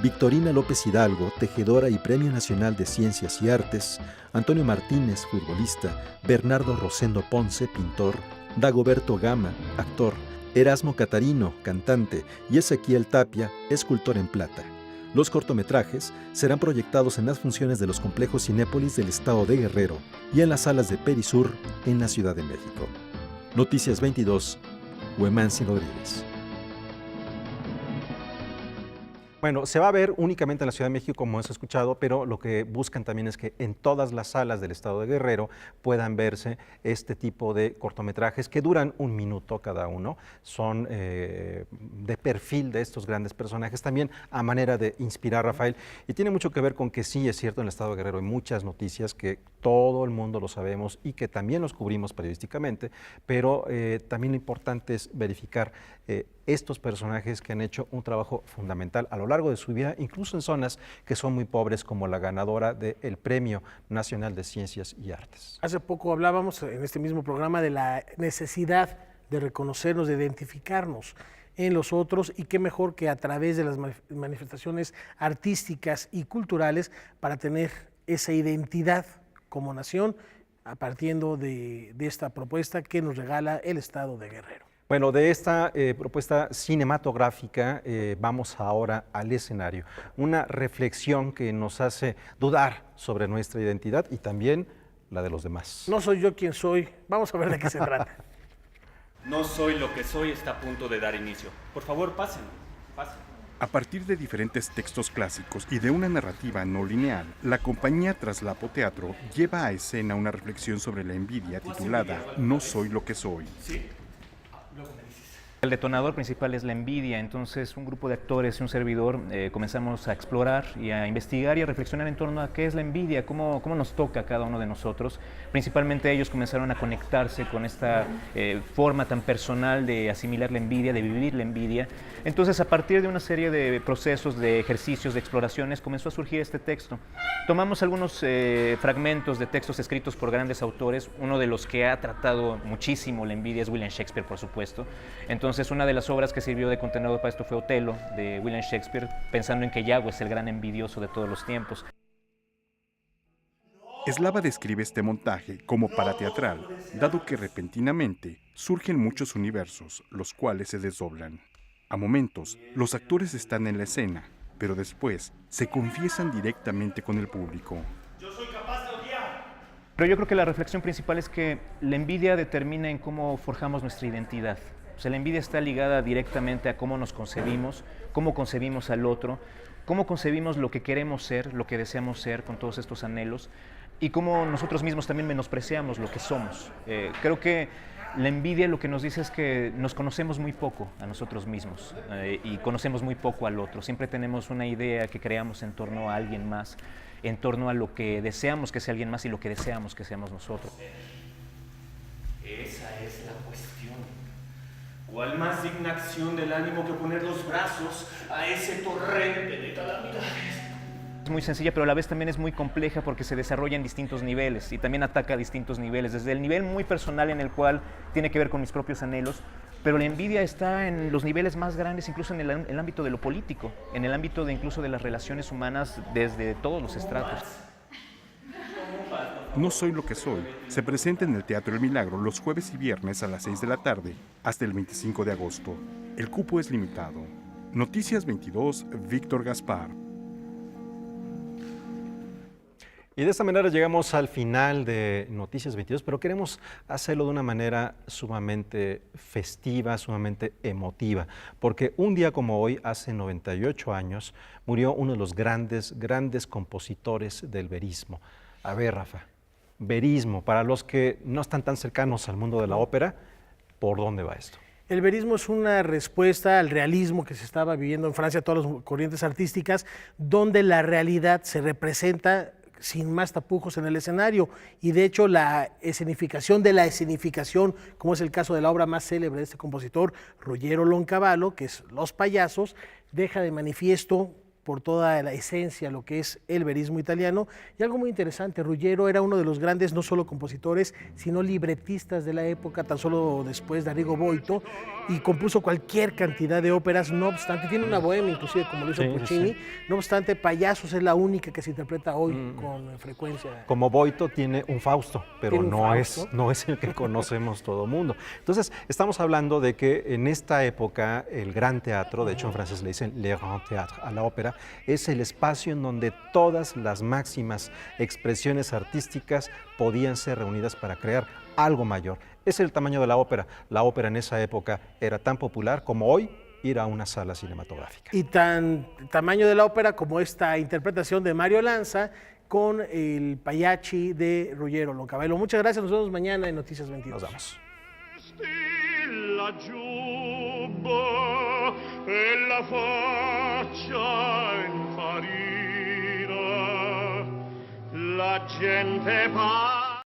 Victorina López Hidalgo, tejedora y Premio Nacional de Ciencias y Artes, Antonio Martínez, futbolista, Bernardo Rosendo Ponce, pintor, Dagoberto Gama, actor, Erasmo Catarino, cantante, y Ezequiel Tapia, escultor en plata. Los cortometrajes serán proyectados en las funciones de los complejos Cinépolis del estado de Guerrero y en las salas de Perisur en la Ciudad de México. Noticias 22, Huemansi Rodríguez. Bueno, se va a ver únicamente en la Ciudad de México, como hemos escuchado, pero lo que buscan también es que en todas las salas del estado de Guerrero puedan verse este tipo de cortometrajes que duran 1 minuto cada uno. Son de perfil de estos grandes personajes, también a manera de inspirar a Rafael. Y tiene mucho que ver con que sí, es cierto, en el estado de Guerrero hay muchas noticias que todo el mundo lo sabemos y que también los cubrimos periodísticamente, pero también lo importante es verificar estos personajes que han hecho un trabajo fundamental a lo largo de su vida, incluso en zonas que son muy pobres, como la ganadora del Premio Nacional de Ciencias y Artes. Hace poco hablábamos en este mismo programa de la necesidad de reconocernos, de identificarnos en los otros, y qué mejor que a través de las manifestaciones artísticas y culturales para tener esa identidad como nación, partiendo de esta propuesta que nos regala el estado de Guerrero. Bueno, de esta propuesta cinematográfica vamos ahora al escenario. Una reflexión que nos hace dudar sobre nuestra identidad y también la de los demás. No soy yo quien soy. Vamos a ver de qué se trata. No soy lo que soy está a punto de dar inicio. Por favor, pasen. A partir de diferentes textos clásicos y de una narrativa no lineal, la compañía Traslapo Teatro lleva a escena una reflexión sobre la envidia titulada No soy lo que soy. ¿Sí? El detonador principal es la envidia, entonces un grupo de actores y un servidor comenzamos a explorar y a investigar y a reflexionar en torno a qué es la envidia, cómo nos toca a cada uno de nosotros. Principalmente ellos comenzaron a conectarse con esta forma tan personal de asimilar la envidia, de vivir la envidia. Entonces, a partir de una serie de procesos, de ejercicios, de exploraciones, comenzó a surgir este texto. Tomamos algunos fragmentos de textos escritos por grandes autores. Uno de los que ha tratado muchísimo la envidia es William Shakespeare, por supuesto. Entonces, una de las obras que sirvió de contenedor para esto fue Otelo, de William Shakespeare, pensando en que Iago es el gran envidioso de todos los tiempos. Eslava describe este montaje como parateatral, dado que repentinamente surgen muchos universos, los cuales se desdoblan. A momentos, los actores están en la escena, pero después se confiesan directamente con el público. Yo soy capaz de odiar. Pero yo creo que la reflexión principal es que la envidia determina en cómo forjamos nuestra identidad. O sea, la envidia está ligada directamente a cómo nos concebimos, cómo concebimos al otro, cómo concebimos lo que queremos ser, lo que deseamos ser con todos estos anhelos, y cómo nosotros mismos también menospreciamos lo que somos. Creo que la envidia lo que nos dice es que nos conocemos muy poco a nosotros mismos y conocemos muy poco al otro. Siempre tenemos una idea que creamos en torno a alguien más, en torno a lo que deseamos que sea alguien más y lo que deseamos que seamos nosotros. Esa es la cuestión. ¿Cuál más digna acción del ánimo que poner los brazos a ese torrente de calamidades? Es muy sencilla, pero a la vez también es muy compleja porque se desarrolla en distintos niveles y también ataca a distintos niveles, desde el nivel muy personal en el cual tiene que ver con mis propios anhelos, pero la envidia está en los niveles más grandes, incluso en el ámbito de lo político, en el ámbito de incluso de las relaciones humanas desde todos los estratos. No soy lo que soy se presenta en el Teatro El Milagro los jueves y viernes a las 6 de la tarde hasta el 25 de agosto. El cupo es limitado. Noticias 22, Víctor Gaspar. Y de esta manera llegamos al final de Noticias 22, pero queremos hacerlo de una manera sumamente festiva, sumamente emotiva, porque un día como hoy, hace 98 años, murió uno de los grandes compositores del verismo. A ver, Rafa, verismo, para los que no están tan cercanos al mundo de la ópera, ¿por dónde va esto? El verismo es una respuesta al realismo que se estaba viviendo en Francia, todas las corrientes artísticas, donde la realidad se representa sin más tapujos en el escenario, y de hecho la escenificación de la escenificación, como es el caso de la obra más célebre de este compositor, Ruggero Leoncavallo, que es Los payasos, deja de manifiesto por toda la esencia lo que es el verismo italiano. Y algo muy interesante, Ruggero era uno de los grandes no solo compositores, sino libretistas de la época, tan solo después de Arrigo Boito, y compuso cualquier cantidad de óperas, no obstante, tiene una bohemia inclusive como lo hizo Puccini, no obstante, Payasos es la única que se interpreta hoy con frecuencia. Como Boito tiene un Fausto, pero no es el que conocemos todo el mundo. Entonces, estamos hablando de que en esta época el gran teatro, de hecho en francés le dicen le grand théâtre a la ópera, es el espacio en donde todas las máximas expresiones artísticas podían ser reunidas para crear algo mayor. Es el tamaño de la ópera. La ópera en esa época era tan popular como hoy ir a una sala cinematográfica. Y tan tamaño de la ópera como esta interpretación de Mario Lanza con el Pagliacci de Ruggero Leoncavallo. Muchas gracias, nos vemos mañana en Noticias 22. Nos vemos. E la faccia infarina, la gente